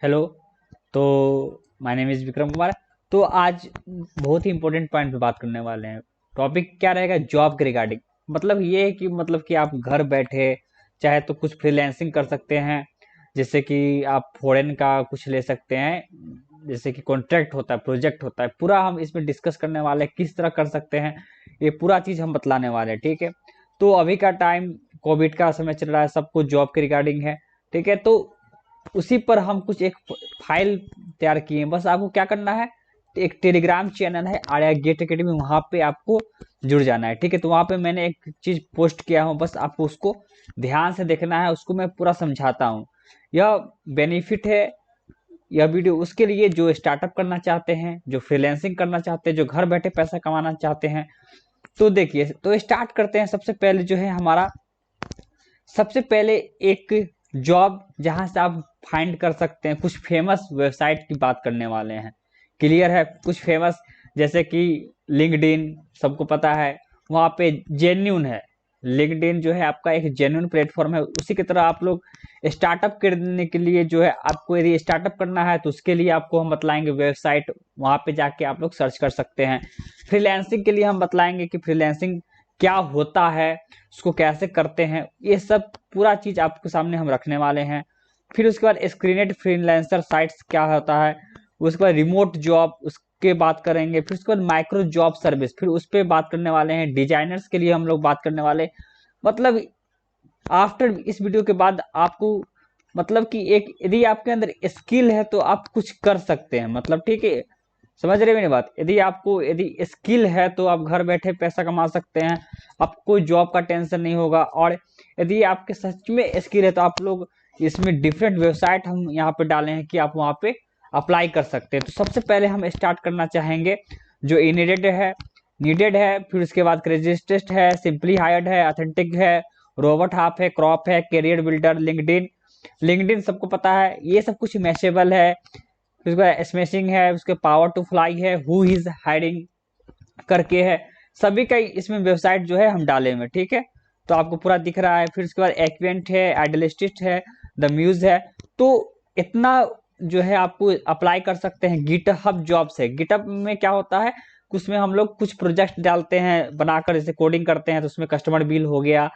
Hello. तो my name is Vikram Kumar. तो आज बहुत ही इंपॉर्टेंट पॉइंट पे बात करने वाले हैं। टॉपिक क्या रहेगा? जॉब के रिगार्डिंग। मतलब ये है कि आप घर बैठे चाहे तो कुछ फ्रीलांसिंग कर सकते हैं। जैसे कि आप फॉरेन का कुछ ले सकते हैं, जैसे कि कॉन्ट्रैक्ट होता है, प्रोजेक्ट होता है, पूरा हम इसमें डिस्कस करने वाले हैं किस तरह कर सकते हैं। ये पूरा चीज़ हम बतलाने वाले हैं, ठीक है। तो अभी का टाइम कोविड का समय चल रहा है, सबको जॉब के रिगार्डिंग है, ठीक है। तो उसी पर हम कुछ एक फाइल तैयार किए हैं। बस आपको क्या करना है, एक टेलीग्राम चैनल है आर्या गेट एकेडमी, वहां पे आपको जुड़ जाना है, ठीक है। तो वहां पे मैंने एक चीज पोस्ट किया हूँ, बस आपको उसको ध्यान से देखना है। उसको मैं पूरा समझाता हूँ। यह बेनिफिट है, यह वीडियो उसके लिए जो स्टार्टअप करना चाहते हैं, जो फ्रीलैंसिंग करना चाहते हैं, जो घर बैठे पैसा कमाना चाहते हैं। तो देखिए, तो स्टार्ट करते हैं। सबसे पहले जो है हमारा, सबसे पहले एक जॉब जहां से आप फाइंड कर सकते हैं, कुछ फेमस वेबसाइट की बात करने वाले हैं। क्लियर है? कुछ फेमस जैसे कि लिंक्डइन, सबको पता है, वहां पे जेन्यून है। लिंक्डइन जो है आपका एक जेन्यून प्लेटफॉर्म है। उसी की तरह आप लोग स्टार्टअप करने के लिए जो है, आपको यदि स्टार्टअप करना है तो उसके लिए आपको हम बतलाएंगे वेबसाइट, वहां पे जाके आप लोग सर्च कर सकते हैं। फ्रीलैंसिंग के लिए हम बतलाएंगे कि फ्रीलैंसिंग क्या होता है, उसको कैसे करते हैं, ये सब पूरा चीज आपके सामने हम रखने वाले हैं। फिर उसके बाद स्क्रीनेट फ्रीलांसर साइट्स क्या होता है, उसके बाद रिमोट जॉब उसके बात करेंगे। फिर उसके बाद माइक्रो जॉब सर्विस, फिर उस पर बात करने वाले हैं। डिजाइनर्स के लिए हम लोग बात करने वाले। मतलब आफ्टर इस वीडियो के बाद आपको, मतलब कि एक यदि आपके अंदर स्किल है तो आप कुछ कर सकते हैं, मतलब ठीक है। समझ रहे मेरी बात? यदि स्किल है तो आप घर बैठे पैसा कमा सकते हैं, आपको कोई जॉब का टेंशन नहीं होगा। और यदि आपके सच में स्किल है तो आप लोग, इसमें डिफरेंट वेबसाइट हम यहाँ पे डाले हैं कि आप वहाँ पे अप्लाई कर सकते हैं। तो सबसे पहले हम स्टार्ट करना चाहेंगे जो नीडेड है, फिर उसके बाद क्रेजिस्टेस्ट है, सिंपली हायर्ड है, ऑथेंटिक है, रोबोट हाफ है, क्रॉप है, कैरियर बिल्डर, लिंक्डइन। लिंक्डइन सबको पता है, ये सब कुछ मैचेबल है। फिर उसके बाद स्मैशिंग है, उसके पावर टू फ्लाई है, हु इज हायरिंग करके है। सभी का इसमें वेबसाइट जो है हम डाले हुए, ठीक है। तो आपको पूरा दिख रहा है। फिर उसके बाद एक्वेंट है, आइडलिस्टिस्ट है, द म्यूज है। तो इतना जो है आपको अप्लाई कर सकते हैं। गिटहब जॉब से, गिटहब में क्या होता है, उसमें हम लोग कुछ प्रोजेक्ट डालते हैं बनाकर, जैसे कोडिंग करते हैं तो उसमें कस्टमर बिल हो गया,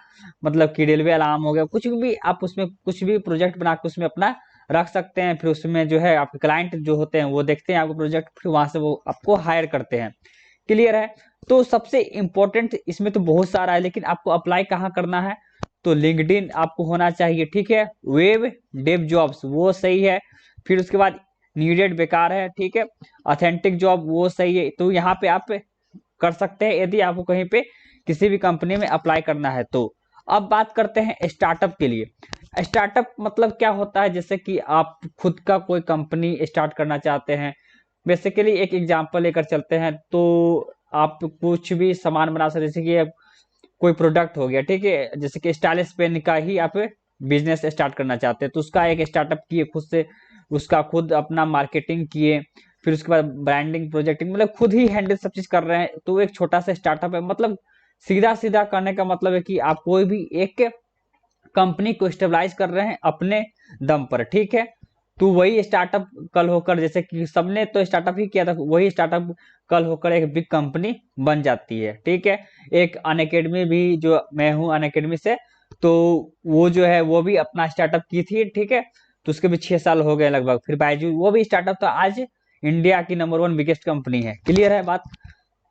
मतलब कि रेलवे अलार्म हो गया, कुछ भी आप उसमें कुछ भी प्रोजेक्ट बनाकर उसमें अपना रख सकते हैं। फिर उसमें जो है आपके क्लाइंट जो होते हैं वो देखते हैं आपको प्रोजेक्ट, फिर वहां से वो आपको हायर करते हैं। क्लियर है? तो सबसे इंपॉर्टेंट इसमें तो बहुत सारा है, लेकिन आपको अप्लाई कहाँ करना है, तो लिंक्डइन आपको होना चाहिए, ठीक है। वेब डेव जॉब्स वो सही है। फिर उसके बाद नीडेड बेकार है, ठीक है। ऑथेंटिक जॉब वो सही है। तो यहाँ पे आप कर सकते हैं यदि आपको कहीं पे किसी भी कंपनी में अप्लाई करना है तो। अब बात करते हैं स्टार्टअप के लिए। स्टार्टअप मतलब क्या होता है, जैसे कि आप खुद का कोई कंपनी स्टार्ट करना चाहते हैं। बेसिकली एक एग्जांपल लेकर चलते हैं, तो आप कुछ भी सामान बना सकते हैं। जैसे कि कोई प्रोडक्ट हो गया, ठीक है, जैसे कि स्टाइलिश पेन का ही आप बिजनेस स्टार्ट करना चाहते हैं, तो उसका एक स्टार्टअप किए खुद से, उसका खुद अपना मार्केटिंग किए, फिर उसके बाद ब्रांडिंग प्रोजेक्टिंग, मतलब खुद ही हैंडल सब चीज कर रहे हैं, तो एक छोटा सा स्टार्टअप है। मतलब सीधा सीधा करने का मतलब है कि आप कोई भी एक कंपनी को स्टेबलाइज कर रहे हैं अपने दम पर, ठीक है। तो वही स्टार्टअप कल होकर, जैसे कि सबने तो स्टार्टअप ही किया था, वही स्टार्टअप कल होकर एक बिग कंपनी बन जाती है, ठीक है। एक अनअकैडमी भी, जो मैं हूँ अनअकैडमी से, तो वो जो है वो भी अपना स्टार्टअप की थी, ठीक है। तो उसके भी 6 साल हो गए लगभग। फिर बायजू वो भी स्टार्टअप, तो आज इंडिया की नंबर 1 बिगेस्ट कंपनी है। क्लियर है बात?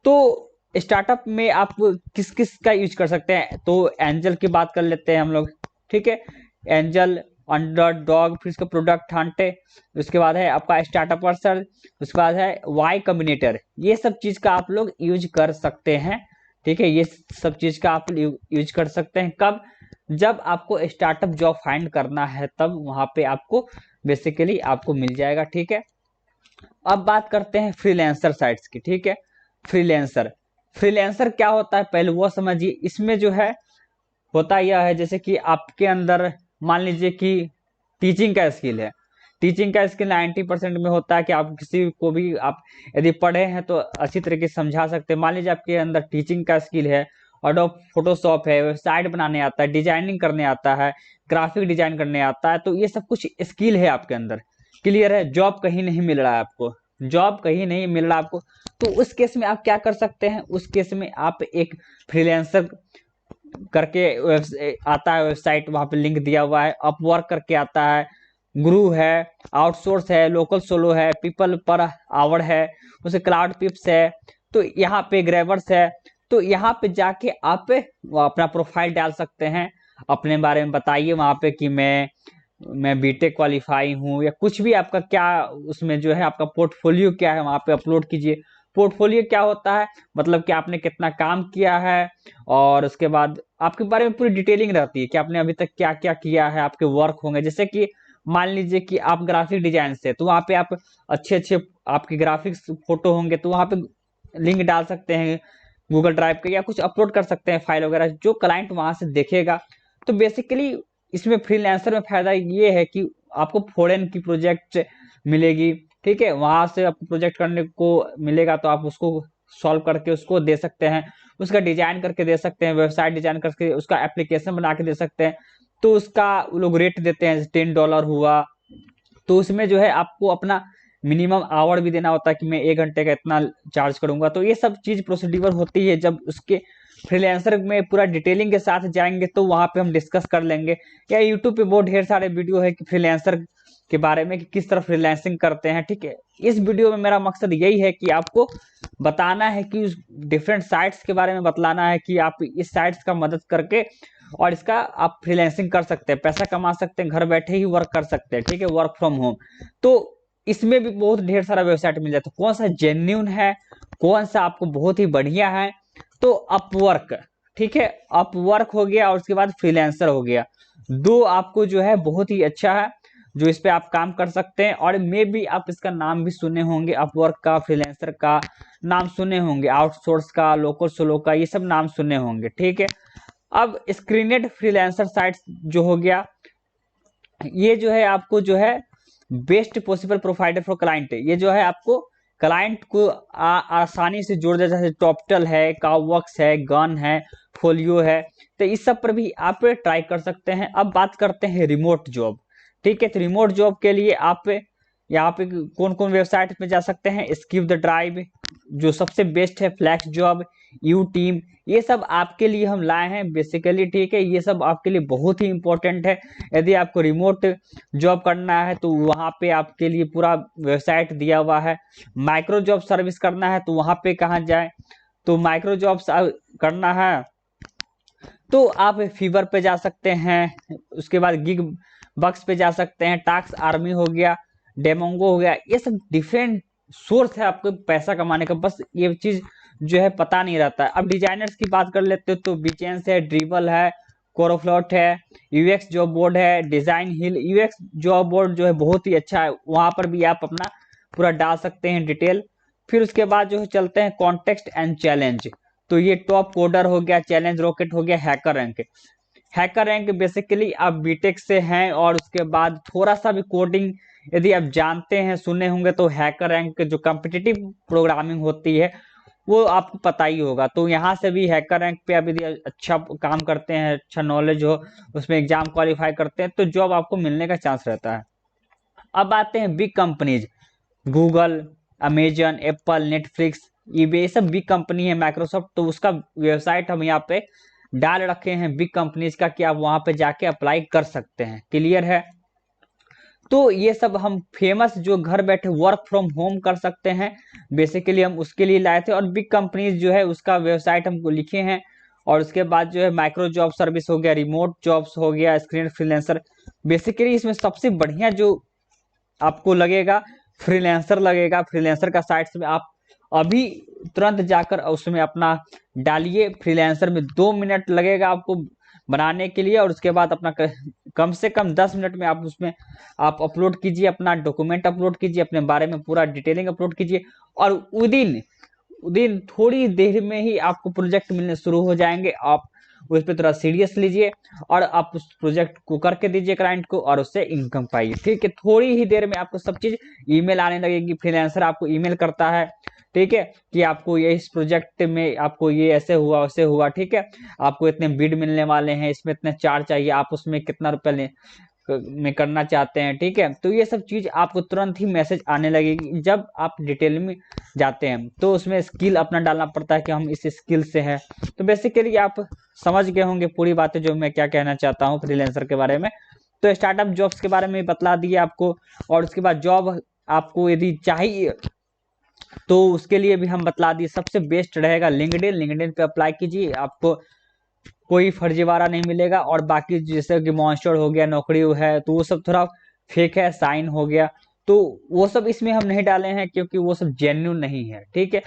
तो स्टार्टअप में आप किस किस का यूज कर सकते हैं, तो एंजल की बात कर लेते हैं हम लोग, ठीक है। एंजल, अंडरडॉग, फिर उसका प्रोडक्ट हंट, उसके बाद है आपका स्टार्टअप वर्सल, उसके बाद है वाई कम्बिनेटर। ये सब चीज का आप लोग यूज कर सकते हैं, ठीक है। ये सब चीज का आप यूज कर सकते हैं कब, जब आपको स्टार्टअप जॉब फाइंड करना है, तब वहां पे आपको बेसिकली आपको मिल जाएगा, ठीक है। अब बात करते हैं फ्रीलांसर साइट्स की, ठीक है। फ्रीलांसर, फ्रीलांसर क्या होता है पहले वो समझिए। इसमें जो है होता यह है, जैसे कि आपके अंदर मान लीजिए कि टीचिंग का स्किल है। टीचिंग का स्किल 90% में होता है कि आप किसी को भी, आप यदि पढ़े हैं तो अच्छी तरीके से समझा सकते हैं। मान लीजिए आपके अंदर टीचिंग का स्किल है, एडोब फोटोशॉप है, वेबसाइट बनाने आता है, डिजाइनिंग करने आता है, ग्राफिक डिजाइन करने आता है, तो ये सब कुछ स्किल है आपके अंदर। क्लियर है, जॉब कहीं नहीं मिल रहा है आपको, जॉब कहीं नहीं मिल रहा आपको, तो उस केस में आप क्या कर सकते हैं, उस केस में आप एक फ्रीलांसर करके आता है वेबसाइट, वहां पे लिंक दिया हुआ है, अपवर्क करके आता है, गुरु है, आउटसोर्स है, लोकल सोलो है, पीपल पर आवर है, उसे क्लाउड पिप्स है, तो यहाँ पे ग्रेवर्स है। तो यहाँ पे जाके आप अपना प्रोफाइल डाल सकते हैं, अपने बारे में बताइए वहां पे कि मैं बीटेक क्वालिफाई हूँ, या कुछ भी आपका क्या उसमें जो है आपका पोर्टफोलियो क्या है वहां पे अपलोड कीजिए। पोर्टफोलियो क्या होता है, मतलब कि आपने कितना काम किया है, और उसके बाद आपके बारे में पूरी डिटेलिंग रहती है कि आपने अभी तक क्या क्या किया है, आपके वर्क होंगे। जैसे कि मान लीजिए कि आप ग्राफिक डिजाइन से, तो वहाँ पे आप अच्छे अच्छे आपके ग्राफिक्स फोटो होंगे, तो वहाँ पे लिंक डाल सकते हैं गूगल ड्राइव के, या कुछ अपलोड कर सकते हैं फाइल वगैरह, जो क्लाइंट वहां से देखेगा। तो बेसिकली इसमें फ्रीलांसर में फायदा ये है कि आपको फॉरेन की प्रोजेक्ट मिलेगी, ठीक है, वहां से आपको प्रोजेक्ट करने को मिलेगा, तो आप उसको सॉल्व करके उसको दे सकते हैं, उसका डिजाइन करके दे सकते हैं, वेबसाइट डिजाइन करके उसका एप्लीकेशन बना के दे सकते हैं। तो उसका वो लोग रेट देते हैं, $10 हुआ, तो उसमें जो है आपको अपना मिनिमम आवर भी देना होता है कि मैं 1 घंटे का इतना चार्ज करूंगा। तो ये सब चीज प्रोसीड्यूर होती है, जब उसके फ्रीलांसर में पूरा डिटेलिंग के साथ जाएंगे तो वहां पे हम डिस्कस कर लेंगे। या यूट्यूब पे बहुत ढेर सारे वीडियो है कि फ्रीलांसर के बारे में कि किस तरह फ्रीलांसिंग करते हैं, ठीक है। इस वीडियो में मेरा मकसद यही है कि आपको बताना है कि उस डिफरेंट साइट्स के बारे में बतलाना है कि आप इस साइट्स का मदद करके और इसका आप फ्रीलांसिंग कर सकते हैं, पैसा कमा सकते हैं, घर बैठे ही वर्क कर सकते हैं, ठीक है, वर्क फ्रॉम होम। तो इसमें भी बहुत ढेर सारा वेबसाइट मिल जाता है, कौन सा जेन्यून है, कौन सा आपको बहुत ही बढ़िया है। तो अपवर्क, ठीक है, अपवर्क हो गया, और उसके बाद फ्रीलांसर हो गया, दो आपको जो है बहुत ही अच्छा है, जो इस पे आप काम कर सकते हैं। और मे भी आप इसका नाम भी सुने होंगे, अपवर्क का, फ्रीलांसर का नाम सुने होंगे, आउटसोर्स का, लोकल सोलो का, ये सब नाम सुने होंगे, ठीक है। अब स्क्रीनेड फ्रीलांसर साइट्स जो हो गया, ये जो है आपको जो है best possible provider for client, ये जो है आपको क्लाइंट को आसानी से जोड़ देता है, जैसे टॉपटल है, कावर्क्स है, गन है, फोलियो है, तो इस सब पर भी आप ट्राई कर सकते हैं। अब बात करते हैं रिमोट जॉब, ठीक है। तो रिमोट जॉब के लिए आप यहाँ पे कौन कौन वेबसाइट पे जा सकते हैं, स्कीप द ड्राइव जो सबसे बेस्ट है, फ्लैक्स जॉब, यू टीम, ये सब आपके लिए हम लाए हैं बेसिकली, ठीक है। ये सब आपके लिए बहुत ही इंपॉर्टेंट है। यदि आपको रिमोट जॉब करना है तो वहाँ पे आपके लिए पूरा वेबसाइट दिया हुआ है। माइक्रो जॉब सर्विस करना है तो वहाँ पे कहाँ जाए, तो माइक्रो जॉब्स करना है तो आप फीवर पे जा सकते हैं, उसके बाद गिग बक्स पे जा सकते हैं, टास्क आर्मी हो गया, डेमोंगो हो गया, ये सब डिफरेंट सोर्स है आपको पैसा कमाने का, बस ये चीज जो है पता नहीं रहता है। अब डिजाइनर्स की बात कर लेते हो तो बिचेंस है, ड्रिबल है, कोरोफ्लॉट है, यूएक्स जॉब बोर्ड है, डिजाइन हिल। यूएक्स जॉब बोर्ड जो है बहुत ही अच्छा है, वहां पर भी आप अपना पूरा डाल सकते हैं डिटेल। फिर उसके बाद जो है चलते हैं कॉन्टेक्स्ट एंड चैलेंज, तो ये टॉप कोडर हो गया, चैलेंज रॉकेट हो गया, hacker rank. Hacker rank basically आप बीटेक से हैं और उसके बाद थोड़ा सा भी कोडिंग यदि आप जानते हैं, सुने होंगे, तो हैकर रैंक जो कॉम्पिटिटिव प्रोग्रामिंग होती है वो आपको पता ही होगा। तो यहाँ से भी हैकर रैंक पे आप यदि अच्छा काम करते हैं, अच्छा नॉलेज हो, उसमें एग्जाम क्वालिफाई करते हैं, तो जॉब आपको मिलने का चांस रहता है। अब आते हैं big companies, Google, Amazon, Apple, Netflix, ये सब बिग कंपनी है, माइक्रोसॉफ्ट, तो उसका वेबसाइट हम यहाँ पे डाल रखे हैं बिग कंपनीज का, कि आप वहां पे जाके अप्लाई कर सकते हैं, क्लियर है। तो ये सब हम फेमस जो घर बैठे वर्क फ्रॉम होम कर सकते हैं, बेसिकली हम उसके लिए लाए थे। और बिग कंपनीज जो है उसका वेबसाइट हमको लिखे हैं। और उसके बाद जो है माइक्रो जॉब सर्विस हो गया, रिमोट जॉब्स हो गया, स्क्रीन फ्रीलांसर। बेसिकली इसमें सबसे बढ़िया जो आपको लगेगा फ्रीलांसर लगेगा। फ्रीलांसर का साइट्स में आप अभी तुरंत जाकर उसमें अपना डालिए, फ्रीलांसर में 2 मिनट लगेगा आपको बनाने के लिए, और उसके बाद अपना कम से कम 10 मिनट में आप उसमें आप अपलोड कीजिए, अपना डॉक्यूमेंट अपलोड कीजिए, अपने बारे में पूरा डिटेलिंग अपलोड कीजिए, और दिन थोड़ी देर में ही आपको प्रोजेक्ट मिलने शुरू हो जाएंगे। आप उस पर थोड़ा सीरियस लीजिए और आप उस प्रोजेक्ट को करके दीजिए क्लाइंट को, और उससे इनकम पाइए, ठीक है। थोड़ी ही देर में आपको सब चीज ईमेल आने लगेगी, फ्रीलांसर आपको ईमेल करता है, ठीक है, कि आपको ये इस प्रोजेक्ट में आपको ये ऐसे हुआ वैसे हुआ, ठीक है, आपको इतने बिड मिलने वाले हैं, इसमें इतने चार्ज चाहिए, आप उसमें कितना रुपया में करना चाहते हैं, ठीक है, तो ये सब चीज आपको तुरंत ही मैसेज आने लगेगी। जब आप डिटेल में जाते हैं तो उसमें स्किल अपना डालना पड़ता है कि हम इस स्किल से हैं। तो बेसिकली आप समझ गए होंगे पूरी बातें जो मैं क्या कहना चाहता हूँ फ्रीलांसर के बारे में। तो स्टार्टअप जॉब्स के बारे में बतला दिए आपको, और उसके बाद जॉब आपको यदि चाहिए तो उसके लिए भी हम बतला दिए। सबसे बेस्ट रहेगा लिंक्डइन, लिंक्डइन पे अप्लाई कीजिए, आपको कोई फर्जीवाड़ा नहीं मिलेगा। और बाकी जैसे कि मॉन्स्टर हो गया, नौकरी है, तो वो सब थोड़ा फेक है, साइन हो गया, तो वो सब इसमें हम नहीं डाले हैं क्योंकि वो सब जेन्यून नहीं है, ठीक है।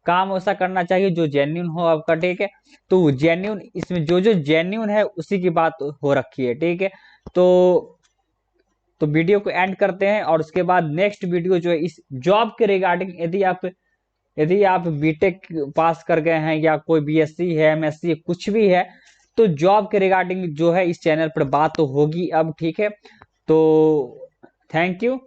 काम वैसा करना चाहिए जो जेन्यून हो आपका, ठीक है। तो जेन्यून इसमें जो जो जेन्यून है उसी की बात हो रखी है, ठीक है। तो वीडियो को एंड करते हैं, और उसके बाद नेक्स्ट वीडियो जो है इस जॉब के रिगार्डिंग, यदि आप बीटेक पास कर गए हैं या कोई बीएससी है, एमएससी है, कुछ भी है, तो जॉब के रिगार्डिंग जो है इस चैनल पर बात तो होगी अब, ठीक है। तो थैंक यू।